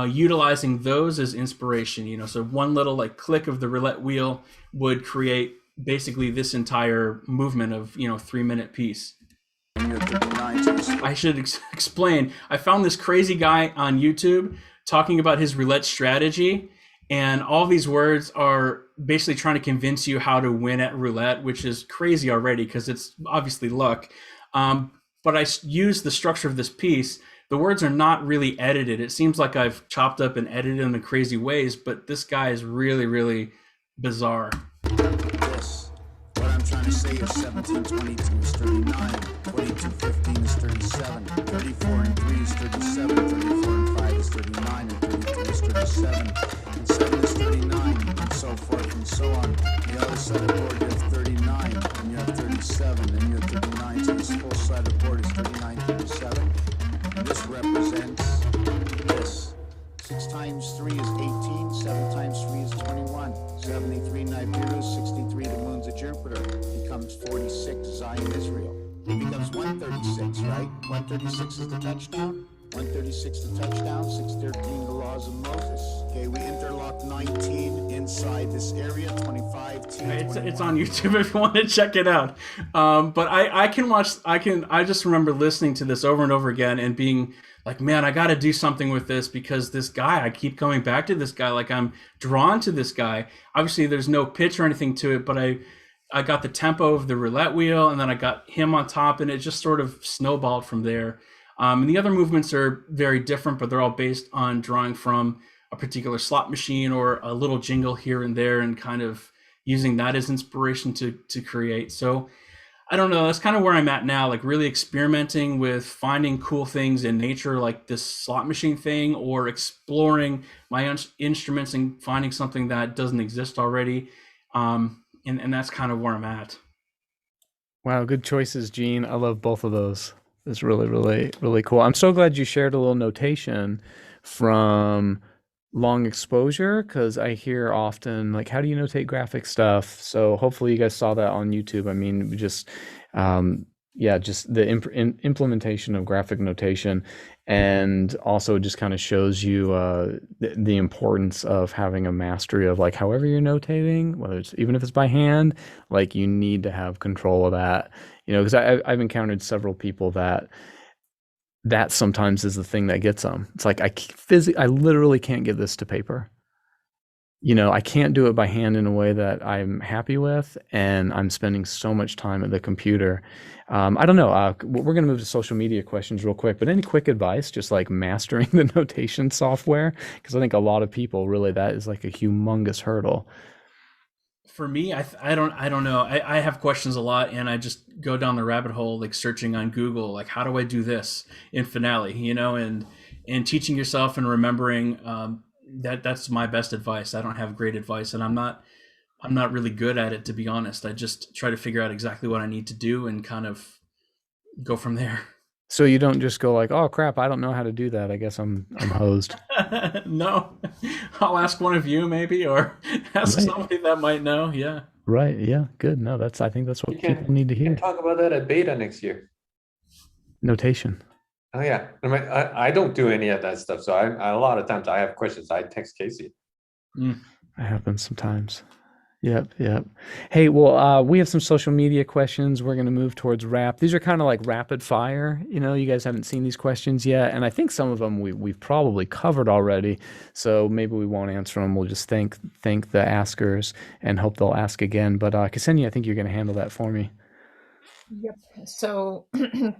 utilizing those as inspiration. So one little like click of the roulette wheel would create basically this entire movement of 3-minute piece. I should explain. I found this crazy guy on YouTube talking about his roulette strategy, and all these words are basically trying to convince you how to win at roulette, which is crazy already because it's obviously luck. But I used the structure of this piece. The words are not really edited. It seems like I've chopped up and edited them in crazy ways, but this guy is really, really bizarre. This, what I'm trying to say is 1722 is 39, 2215 is 37, 34 and 3 is 37, 34 and 5 is 39, and 32 is 37, and 7 is 39, and so forth and so on. The other side of the board you have 39, and you have 37, and you have 39, so this whole side of the board is 39, 37. And this represents this. 6 times 3 is 18, 7 times 3 is 21, 73 Nibiru, 63 the moons of Jupiter, becomes 46 Zion Israel. It becomes 136, right? 136 is the touchdown, 136 the touchdown, 613 the laws of Moses. Okay, we interlock 19 inside this area, 25 T. It's on YouTube if you want to check it out. But I just remember listening to this over and over again and being like, man, I got to do something with this because this guy, I keep coming back to this guy. Like I'm drawn to this guy. Obviously there's no pitch or anything to it, but I got the tempo of the roulette wheel and then I got him on top and it just sort of snowballed from there. And the other movements are very different, but they're all based on drawing from a particular slot machine or a little jingle here and there and kind of using that as inspiration to create. So I don't know, that's kind of where I'm at now, like really experimenting with finding cool things in nature, like this slot machine thing, or exploring my instruments and finding something that doesn't exist already. And that's kind of where I'm at. Wow, good choices, Gene. I love both of those. It's really, really, really cool. I'm so glad you shared a little notation from long exposure, because I hear often like, how do you notate graphic stuff? So hopefully you guys saw that on YouTube. I mean, just just the implementation of graphic notation, and also just kind of shows you the importance of having a mastery of like however you're notating, whether it's even if it's by hand, like you need to have control of that, because I've encountered several people that sometimes is the thing that gets them. It's like I literally can't get this to paper. I can't do it by hand in a way that I'm happy with, and I'm spending so much time at the computer. I don't know. We're going to move to social media questions real quick, but any quick advice, just like mastering the notation software? Because I think a lot of people really, that is like a humongous hurdle. For me, I don't know. I have questions a lot, and I just go down the rabbit hole, like searching on Google, like how do I do this in Finale, and teaching yourself and remembering that's my best advice. I don't have great advice, and I'm not really good at it, to be honest. I just try to figure out exactly what I need to do and kind of go from there. So you don't just go like, oh crap, I don't know how to do that, I guess I'm hosed. No, I'll ask one of you maybe, or ask somebody that might know. Yeah. Right. Yeah. Good. No, I think that's what people need to hear. We can talk about that at beta next year. Notation. Oh yeah. I mean, I don't do any of that stuff. So a lot of times I have questions. I text Casey. It happens sometimes. Yep. Hey, well, we have some social media questions. We're going to move towards wrap. These are kind of like rapid fire. You guys haven't seen these questions yet, and I think some of them we've probably covered already. So maybe we won't answer them. We'll just thank the askers and hope they'll ask again. But Ksenija, I think you're going to handle that for me. Yep. So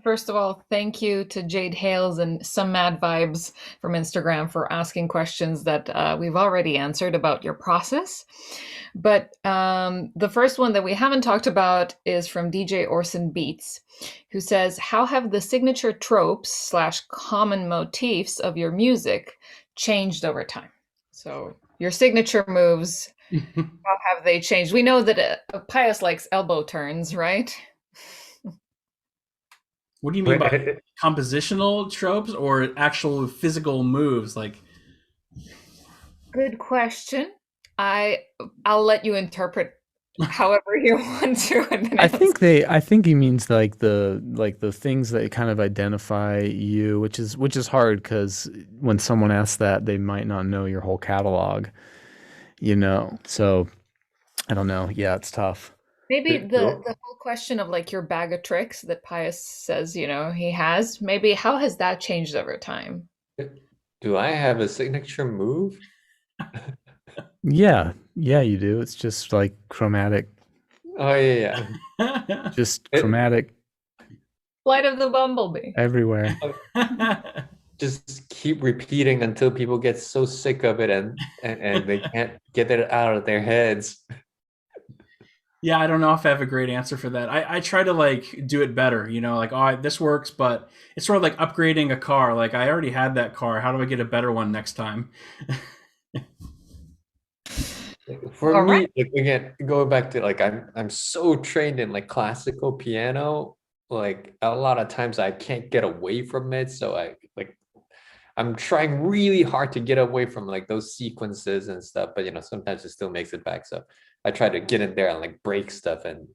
first of all, thank you to Jade Hales and Some Mad Vibes from Instagram for asking questions that we've already answered about your process. But the first one that we haven't talked about is from DJ Orson Beats, who says, how have the signature tropes / common motifs of your music changed over time? So your signature moves, how have they changed? We know that Pius likes elbow turns, right? What do you mean by compositional tropes or actual physical moves? Like, Good question. I'll let you interpret however you want to, and then I think he means like the things that kind of identify you, which is hard because when someone asks that, they might not know your whole catalog, So I don't know. Yeah, it's tough. maybe the whole question of like your bag of tricks that Pius says, he has, maybe how has that changed over time? Do I have a signature move? Yeah, you do. It's just like chromatic, Oh yeah. just It- chromatic Flight of the Bumblebee. everywhere. Just keep repeating until people get so sick of it and they can't get it out of their heads. Yeah, I don't know if I have a great answer for that. I try to like do it better, like, oh, this works, but it's sort of like upgrading a car. Like, I already had that car. How do I get a better one next time? For All me, right. like, again, going back to like I'm so trained in like classical piano, like a lot of times I can't get away from it. So I'm trying really hard to get away from like those sequences and stuff, but sometimes it still makes it back. So I try to get in there and like break stuff, and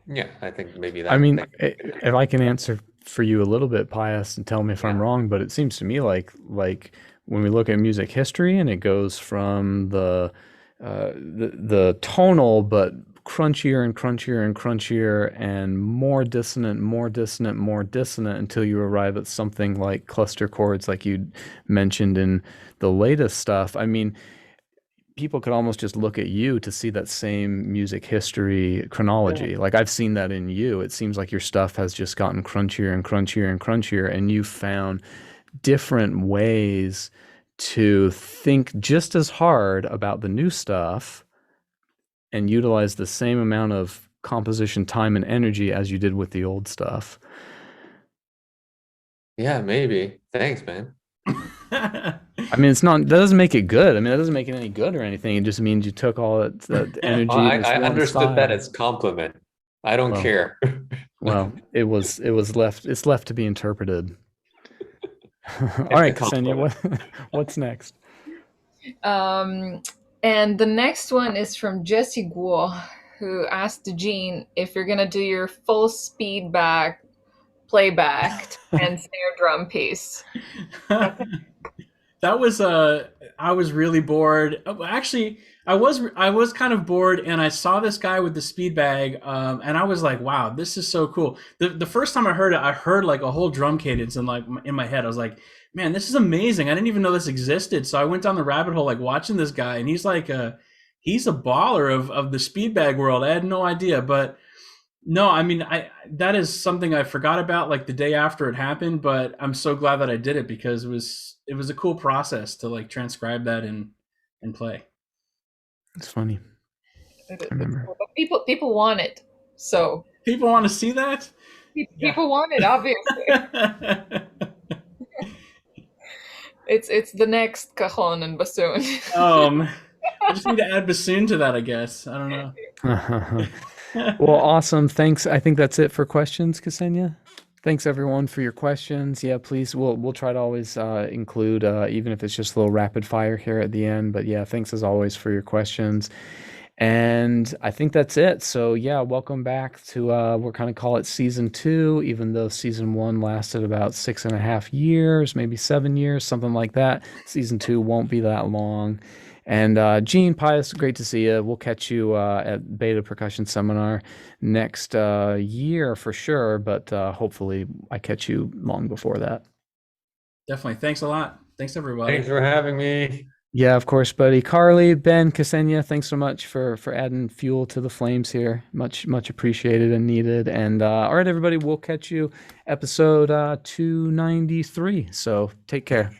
yeah, I think maybe that. I mean, if I can answer for you a little bit, Pius, and tell me if I'm Yeah. wrong, but it seems to me like when we look at music history and it goes from the tonal, but crunchier and crunchier and crunchier and more dissonant, more dissonant, more dissonant until you arrive at something like cluster chords, like you mentioned in the latest stuff. I mean, people could almost just look at you to see that same music history chronology. Like I've seen that in you. It seems like your stuff has just gotten crunchier and crunchier and crunchier, and you found different ways to think just as hard about the new stuff and utilize the same amount of composition time and energy as you did with the old stuff. Yeah, maybe. Thanks, man. I mean, that doesn't make it good. I mean, that doesn't make it any good or anything. It just means you took all that energy. Well, I this one understood that style. as compliment. I don't Well, care. Well, it's left to be interpreted. All right, It's a Ksenia, what's next? And the next one is from Jesse Guo, who asked Gene if you're gonna do your full speedbag playback and snare drum piece. That was I was really bored. Actually, I was kind of bored, and I saw this guy with the speed bag, and I was like, "Wow, this is so cool." The first time I heard it, I heard like a whole drum cadence in my head. I was like, "Man, this is amazing!" I didn't even know this existed. So I went down the rabbit hole, like watching this guy, and he's a baller of the speed bag world. I had no idea, but. No, I mean, that is something I forgot about like the day after it happened, but I'm so glad that I did it because it was a cool process to like transcribe that and play. It's funny. I remember. But people want it, so People want to see that? people want it, obviously. It's the next cajon and bassoon. I just need to add bassoon to that, I guess. I don't know. Well, awesome. Thanks. I think that's it for questions, Ksenia. Thanks everyone for your questions. Yeah, please. We'll try to always include, even if it's just a little rapid fire here at the end. But yeah, thanks as always for your questions. And I think that's it. So yeah, welcome back to we'll kind of call it season 2, even though season 1 lasted about 6.5 years, maybe 7 years, something like that. Season 2 won't be that long. And Gene, Pius, great to see you. We'll catch you at Beta Percussion Seminar next year for sure, but hopefully I catch you long before that. Definitely. Thanks a lot. Thanks, everybody. Thanks for having me. Yeah, of course, buddy. Karli, Ben, Ksenia, thanks so much for adding fuel to the flames here. Much appreciated and needed. And all right, everybody, we'll catch you episode 293. So take care.